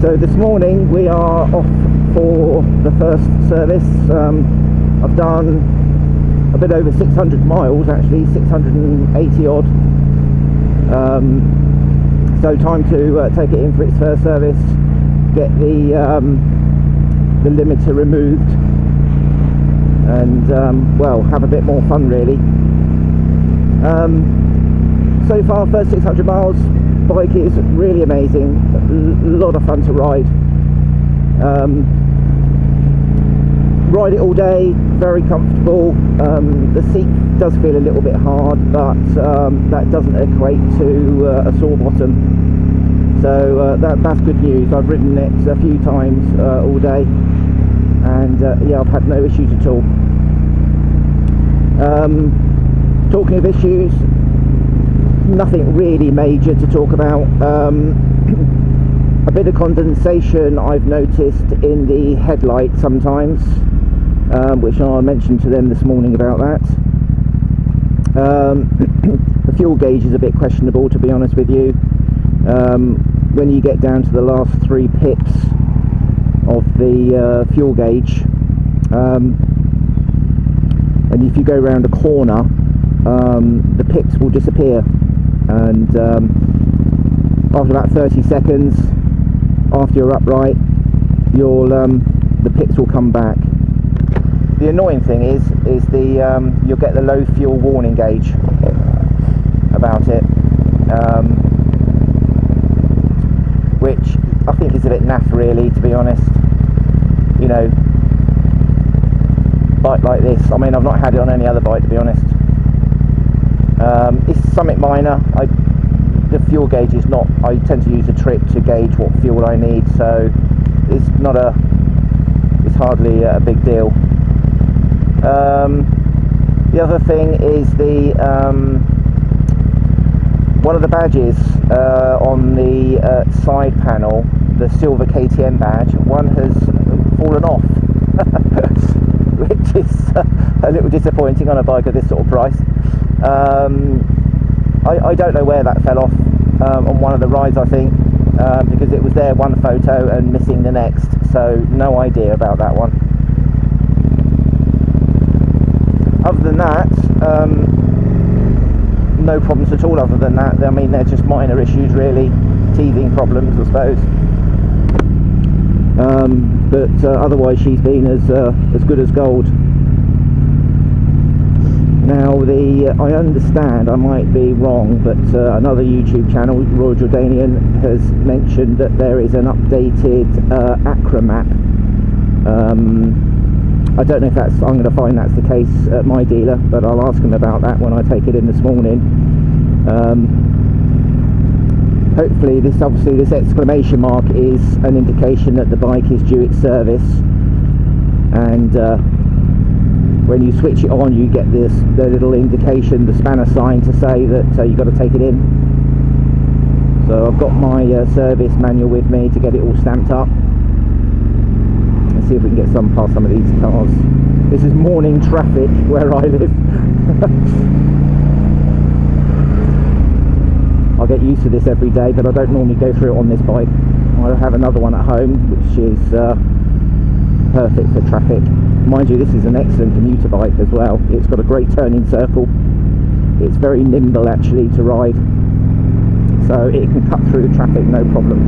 So this morning we are off for the first service. I've done a bit over 600 miles, actually 680 odd. So time to take it in for its first service, get the limiter removed, and well, have a bit more fun really. So far, first 600 miles, bike is really amazing, a lot of fun to ride. Ride it all day, very comfortable. The seat does feel a little bit hard, but that doesn't equate to a sore bottom, so that's good news. I've ridden it a few times all day, and yeah, I've had no issues at all. Talking of issues, nothing really major to talk about. A bit of condensation I've noticed in the headlight sometimes, which I mentioned to them this morning about that. The fuel gauge is a bit questionable, to be honest with you. When you get down to the last 3 pips of the fuel gauge, and if you go around a corner, the pips will disappear, and after about 30 seconds after you're upright, the pips will come back. The annoying thing is you'll get the low fuel warning gauge about it, which I think is a bit naff really, to be honest. You know, bike like this, I mean, I've not had it on any other bike, to be honest. It's something minor. The fuel gauge is not, I tend to use a trick to gauge what fuel I need, so it's hardly a big deal. The other thing is one of the badges on the side panel, the silver KTM badge, one has fallen off, which is a little disappointing on a bike at this sort of price. I don't know where that fell off, on one of the rides, I think, because it was there one photo and missing the next, so no idea about that one. Other than that, no problems at all. Other than that, I mean, they're just minor issues really, teething problems I suppose, but otherwise she's been as good as gold. Now, I understand, I might be wrong, but another YouTube channel, Royal Jordanian, has mentioned that there is an updated Acra map. I don't know if I'm going to find that's the case at my dealer, but I'll ask him about that when I take it in this morning. Hopefully this exclamation mark is an indication that the bike is due its service, and when you switch it on, you get the little indication, the spanner sign, to say that you've got to take it in. So I've got my service manual with me to get it all stamped up. Let's see if we can get past some of these cars. This is morning traffic where I live. I'll get used to this every day, but I don't normally go through it on this bike. I have another one at home, which is perfect for traffic. Mind you, this is an excellent commuter bike as well. It's got a great turning circle. It's very nimble actually to ride, so it can cut through the traffic no problem.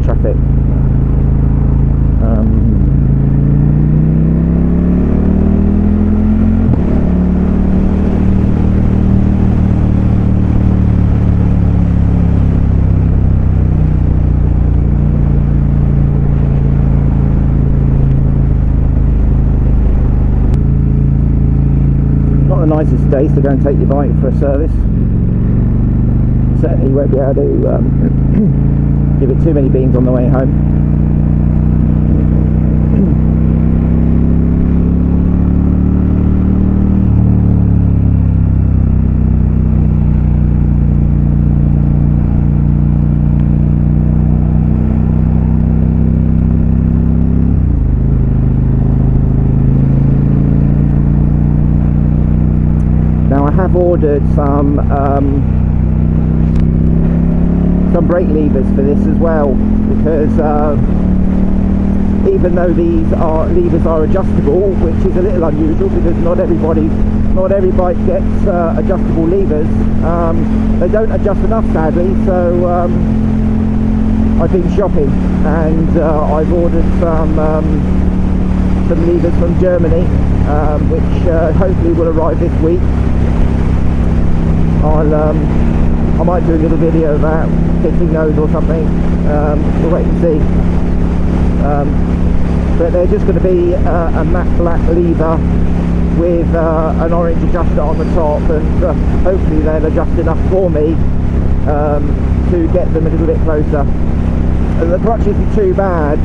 Traffic. Not the nicest days to go and take your bike for a service. Certainly won't be able to give it too many beans on the way home. have ordered some brake levers for this as well, because even though these levers are adjustable, which is a little unusual because not every bike gets adjustable levers, they don't adjust enough, sadly. So I've been shopping and I've ordered some levers from Germany, which hopefully will arrive this week. I might do a little video of that, fitting those or something. We'll wait and see. But they're just going to be a matte black lever with an orange adjuster on the top, and hopefully they'll adjust enough for me to get them a little bit closer. And the clutch isn't too bad.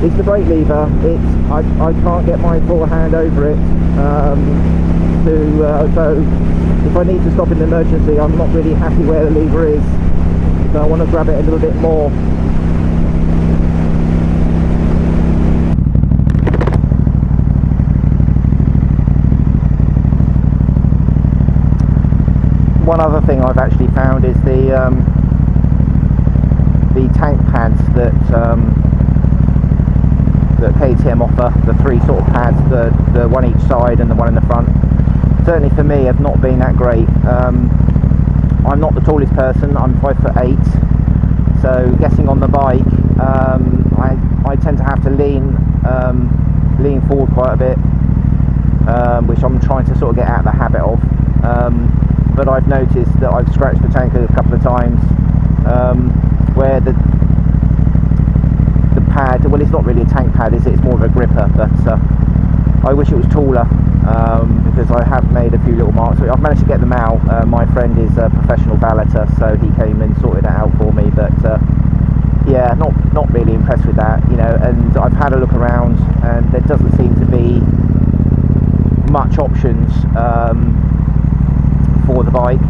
It's the brake lever. I can't get my full hand over it. So if I need to stop in an emergency, I'm not really happy where the lever is. So I want to grab it a little bit more. One other thing I've actually found is the tank pads that KTM offer, the three sort of pads, the one each side and the one in the front. Certainly for me, have not been that great. I'm not the tallest person. I'm 5'8", so getting on the bike, I tend to have to lean forward quite a bit, which I'm trying to sort of get out of the habit of. But I've noticed that I've scratched the tank a couple of times, where the pad, well, it's not really a tank pad, is it? It's more of a gripper, but I wish it was taller, because I have made a few little marks. I've managed to get them out. My friend is a professional valeter, so he came and sorted it out for me, but yeah, not really impressed with that, you know. And I've had a look around and there doesn't seem to be much options for the bike.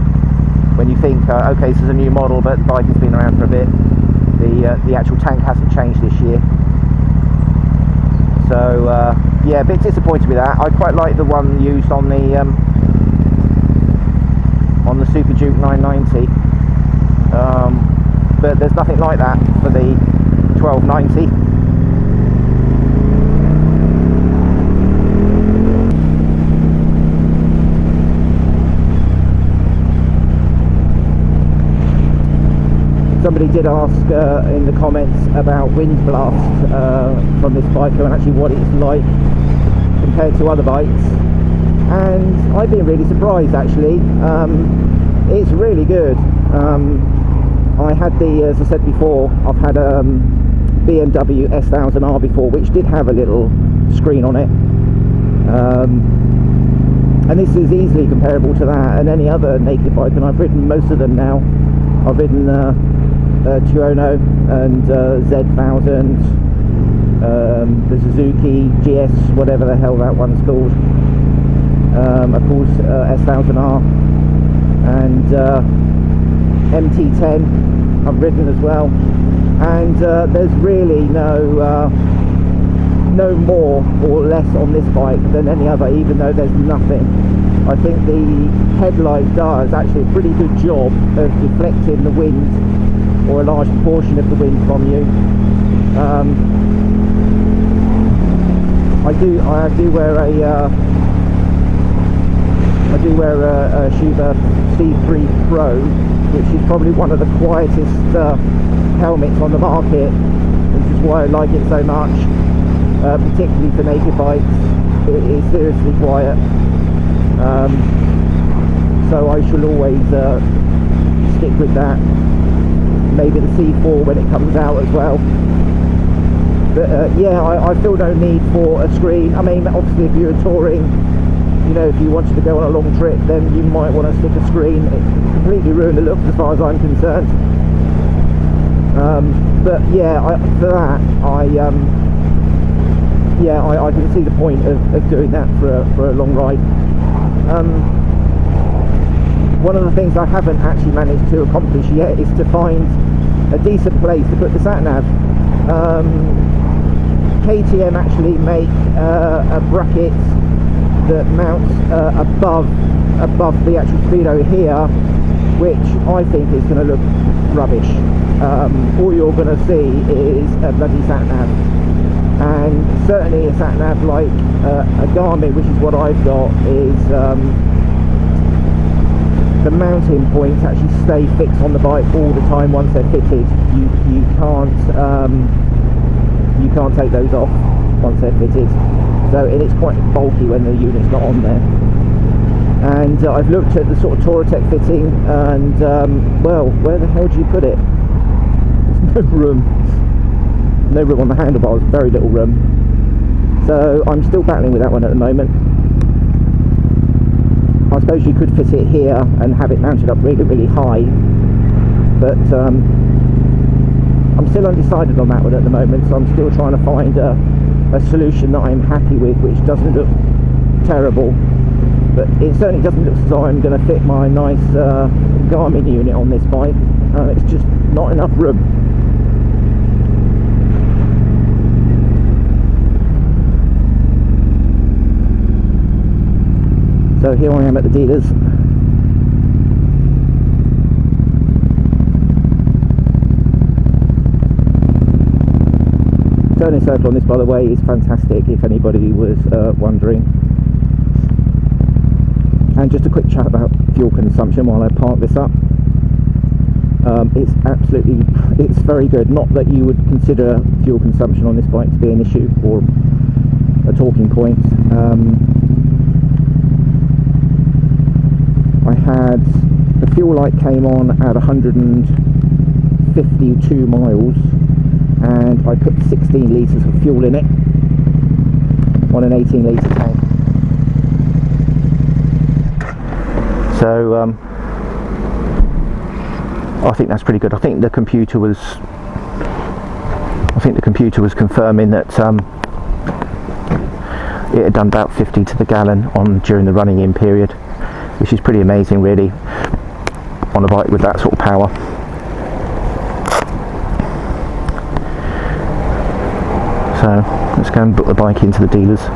When you think, okay, this is a new model, but the bike has been around for a bit, the actual tank hasn't changed this year. So yeah, a bit disappointed with that. I quite like the one used on the SuperDuke 990, but there's nothing like that for the 1290. Somebody did ask in the comments about wind blast from this bike and actually what it's like compared to other bikes, and I've been really surprised actually. It's really good. I had as I said before, I've had a BMW S1000R before, which did have a little screen on it, and this is easily comparable to that and any other naked bike, and I've ridden most of them now. I've ridden Tuono and Z1000, the Suzuki GS, whatever the hell that one's called, of course S1000R, and MT10 I've ridden as well, and there's really no more or less on this bike than any other, even though there's nothing. I think the headlight does actually a pretty good job of deflecting the wind, or a large portion of the wind from you. I do wear a Shiba C3 Pro, which is probably one of the quietest helmets on the market, which is why I like it so much, particularly for naked bikes. It is seriously quiet, so I shall always stick with that. Maybe the C4 when it comes out as well. But yeah, I feel no need for a screen. I mean, obviously if you're touring, you know, if you wanted to go on a long trip, then you might want to stick a screen. It completely ruin the look as far as I'm concerned. But yeah, for that, I can see the point of doing that for a long ride. One of the things I haven't actually managed to accomplish yet is to find a decent place to put the sat-nav. KTM actually make a bracket that mounts above the actual speedo here, which I think is going to look rubbish. All you're going to see is a bloody sat-nav, and certainly a sat-nav like a Garmin, which is what I've got, is the mounting points actually stay fixed on the bike all the time once they're fitted. You can't take those off once they're fitted, so it is quite bulky when the unit's not on there. And I've looked at the sort of Touratech fitting, and well, where the hell do you put it? There's no room on the handlebars, very little room. So I'm still battling with that one at the moment. I suppose you could fit it here and have it mounted up really, really high, but I'm still undecided on that one at the moment, so I'm still trying to find a solution that I'm happy with, which doesn't look terrible, but it certainly doesn't look as though I'm going to fit my nice Garmin unit on this bike. It's just not enough room. So here I am at the dealers. Turning circle on this, by the way, is fantastic if anybody was wondering. And just a quick chat about fuel consumption while I park this up. It's very good. Not that you would consider fuel consumption on this bike to be an issue or a talking point. I had the fuel light came on at 152 miles, and I put 16 litres of fuel in it on an 18 litre tank. So I think that's pretty good. I think the computer was confirming that it had done about 50 to the gallon during the running in period, which is pretty amazing really on a bike with that sort of power. So let's go and book the bike into the dealers.